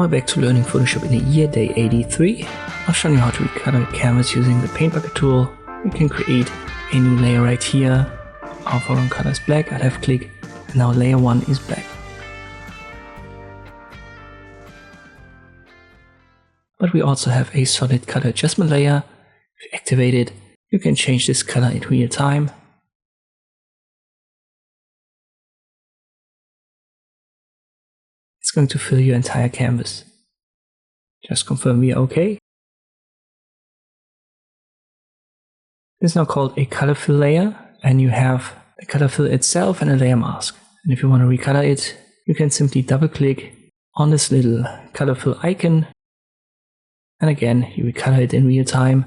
Now we're back to learning Photoshop in the year day 83. I've shown you how to recolor a canvas using the paint bucket tool. We can create a new layer right here. Our foreground color is black. I left click, and now layer 1 is black. But we also have a solid color adjustment layer. If you activate it, you can change this color in real time. It's going to fill your entire canvas. Just confirm we are OK. This is now called a color fill layer, and you have the color fill itself and a layer mask. And if you want to recolor it, you can simply double click on this little color fill icon, and again you recolor it in real time.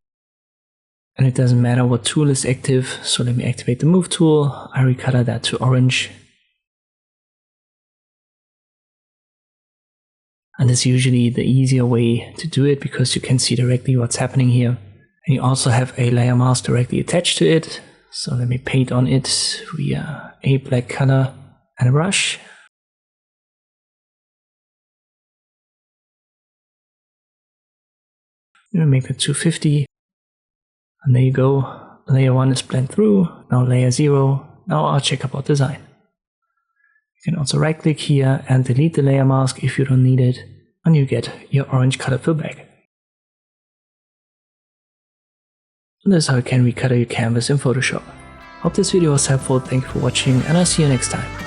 And it doesn't matter what tool is active, so let me activate the move tool. I recolor that to orange. And this is usually the easier way to do it because you can see directly what's happening here. And you also have a layer mask directly attached to it. So let me paint on it via a black color and a brush. We'll make it 250. And there you go. Layer 1 is blend through. Now layer 0. Now I'll check about design. You can also right click here and delete the layer mask if you don't need it, and you get your orange color fill back. And this is how you can recolor your canvas in Photoshop. Hope this video was helpful, thank you for watching, and I'll see you next time.